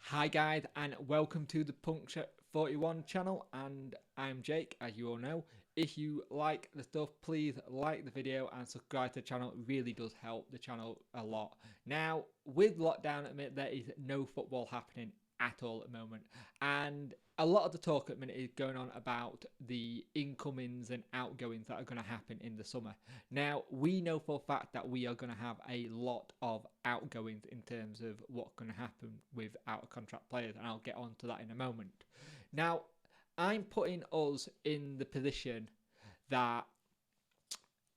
Hi guys, and welcome to the Puncture 41 channel, and I'm Jake, as you all know. If you like the stuff, please like the video and subscribe to the channel. It really does help the channel a lot. Now, with lockdown at the minute, there is no football happening at all at the moment, and a lot of the talk at the minute is going on about the incomings and outgoings that are going to happen in the summer. Now, we know for a fact that we are going to have a lot of outgoings in terms of what's going to happen with out of contract players, and I'll get on to that in a moment. Now, I'm putting us in the position that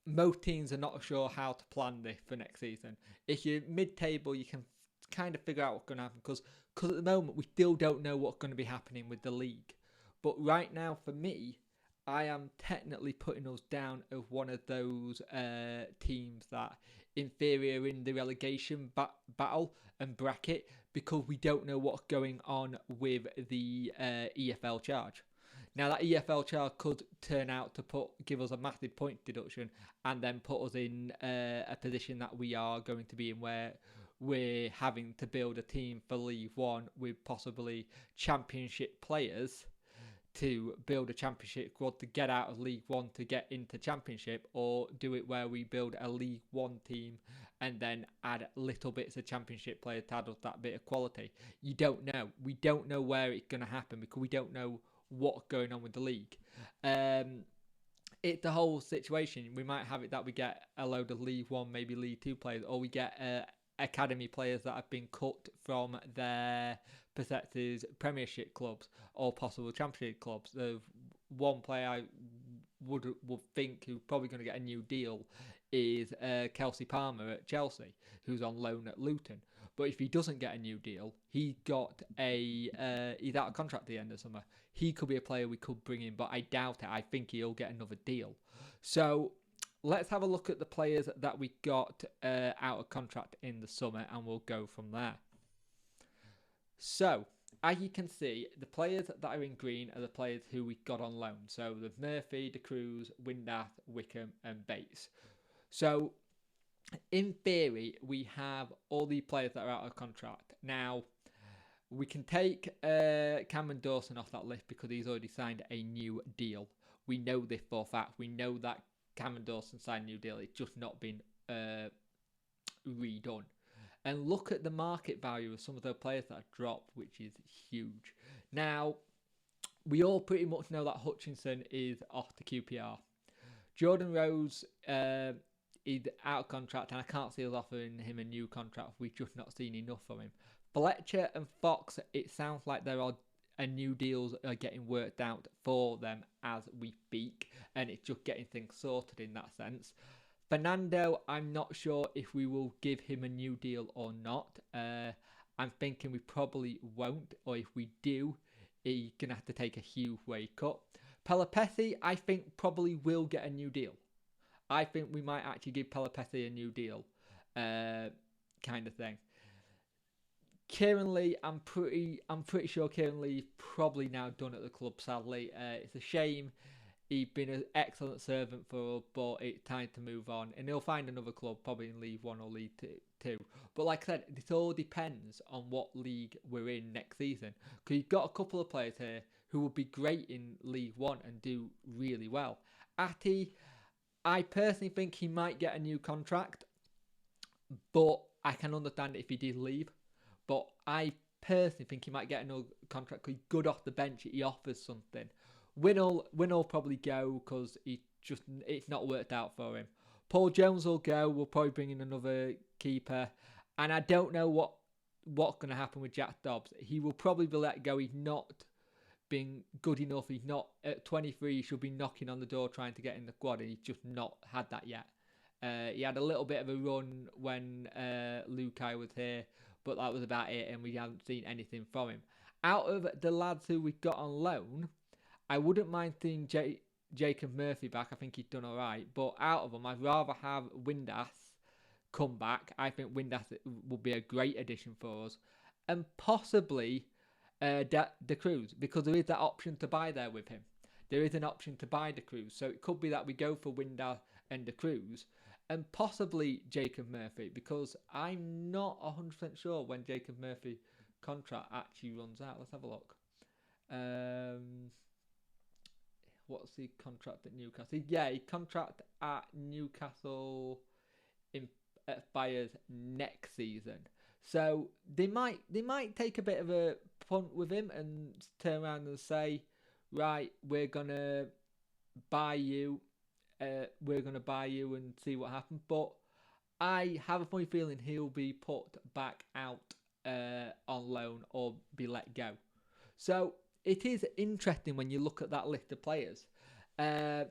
most teams are not sure how to plan this for next season. If you're mid-table, you can kind of figure out what's going to happen because at the moment we still don't know what's going to be happening with the league. But right now, for me, I am technically putting us down as one of those teams that, in theory, are in the relegation battle and bracket because we don't know what's going on with the EFL charge. Now, that EFL charge could turn out to give us a massive point deduction and then put us in a position that we are going to be in where we're having to build a team for League One with possibly championship players to build a championship squad to get out of League One to get into championship, or do it where we build a League One team and then add little bits of championship players to add up that bit of quality. You don't know. We don't know where it's going to happen because we don't know what's going on with the league. It's the whole situation. We might have it that we get a load of League One, maybe League Two players, or we get academy players that have been cut from their prospective Premiership clubs or possible Championship clubs. The one player I would think who's probably going to get a new deal is Kelsey Palmer at Chelsea, who's on loan at Luton. But if he doesn't get a new deal, he's out of contract at the end of summer. He could be a player we could bring in, but I doubt it. I think he'll get another deal. So let's have a look at the players that we got out of contract in the summer, and we'll go from there. So, as you can see, the players that are in green are the players who we got on loan. So, there's Murphy, De Cruz, Windass, Wickham, and Bates. So, in theory, we have all the players that are out of contract. Now, we can take Cameron Dawson off that list because he's already signed a new deal. We know this for a fact. We know that Cameron Dawson signed a new deal. It's just not been redone. And look at the market value of some of the players that have dropped, which is huge. Now, we all pretty much know that Hutchinson is off the QPR. Jordan Rose is out of contract, and I can't see us offering him a new contract. We've just not seen enough from him. Fletcher and Fox, it sounds like there are new deals are getting worked out for them as we speak, and it's just getting things sorted in that sense. Fernando, I'm not sure if we will give him a new deal or not. I'm thinking we probably won't, or if we do, he's going to have to take a huge wage cut. Pelopessi, I think probably will get a new deal. I think we might actually give Pelopessi a new deal, kind of thing. Kieran Lee, I'm pretty sure Kieran Lee's probably now done at the club. Sadly, it's a shame. He's been an excellent servant for us, but it's time to move on. And he'll find another club, probably in League One or League Two. But like I said, this all depends on what league we're in next season. Because you've got a couple of players here who will be great in League One and do really well. Ati, I personally think he might get a new contract, but I can understand if he did leave. But I personally think he might get another contract because he's good off the bench. He offers something. Winn'll probably go because it's not worked out for him. Paul Jones will go. We'll probably bring in another keeper. And I don't know what's going to happen with Jack Dobbs. He will probably be let go. He's not been good enough. He's not at 23. He should be knocking on the door trying to get in the squad, and he's just not had that yet. He had a little bit of a run when Lukai was here, but that was about it, and we haven't seen anything from him. Out of the lads who we got on loan, I wouldn't mind seeing Jacob Murphy back. I think he's done all right. But out of them, I'd rather have Windass come back. I think Windass will be a great addition for us. And possibly De Cruz, because there is that option to buy there with him. There is an option to buy De Cruz. So it could be that we go for Windass and De Cruz. And possibly Jacob Murphy, because I'm not 100% sure when Jacob Murphy contract actually runs out. Let's have a look. What's the contract at Newcastle? Yeah, his contract at Newcastle expires next season. So they might take a bit of a punt with him and turn around and say, right, we're gonna buy you, and see what happens. But I have a funny feeling he'll be put back out on loan or be let go. So it is interesting when you look at that list of players, and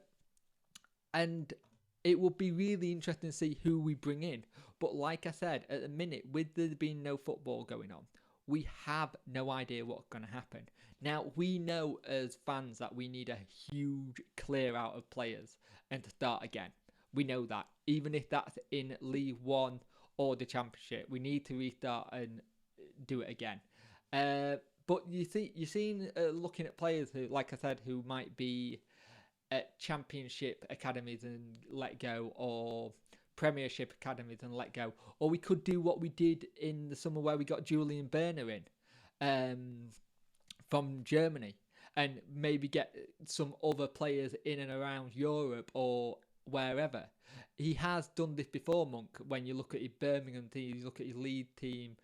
it will be really interesting to see who we bring in. But like I said, at the minute, with there being no football going on, we have no idea what's going to happen. Now, we know as fans that we need a huge clear out of players and to start again. We know that. Even if that's in League One or the Championship, we need to restart and do it again. But you're seeing looking at players who, like I said, who might be at Championship academies and let go, or Premiership academies and let go, or we could do what we did in the summer where we got Julian Berner in from Germany, and maybe get some other players in and around Europe or wherever. He has done this before, Monk. When you look at his Birmingham team, you look at his Leeds team.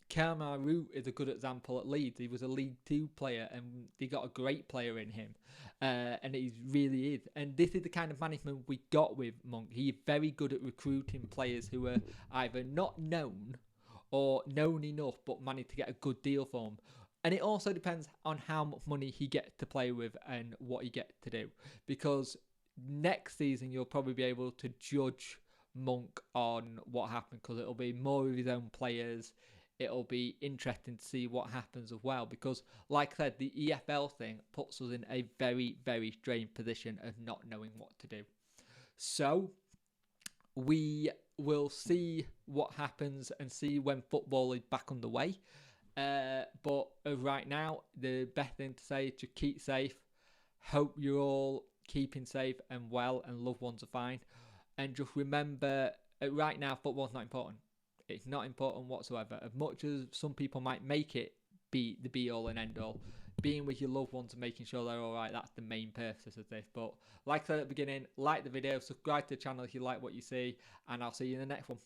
Kamaru is a good example at Leeds. He was a League 2 player and they got a great player in him. And he really is. And this is the kind of management we got with Monk. He's very good at recruiting players who are either not known or known enough but managed to get a good deal for them. And it also depends on how much money he gets to play with and what he gets to do. Because next season you'll probably be able to judge Monk on what happened, because it'll be more of his own players. It'll be interesting to see what happens as well, because like I said, the EFL thing puts us in a very, very strange position of not knowing what to do. So we will see what happens and see when football is back underway. But right now, the best thing to say is to keep safe. Hope you're all keeping safe and well and loved ones are fine. And just remember, right now, football's not important. It's not important whatsoever. As much as some people might make it be the be-all and end-all, being with your loved ones and making sure they're all right, that's the main purpose of this. But like I said at the beginning, like the video, subscribe to the channel if you like what you see, and I'll see you in the next one.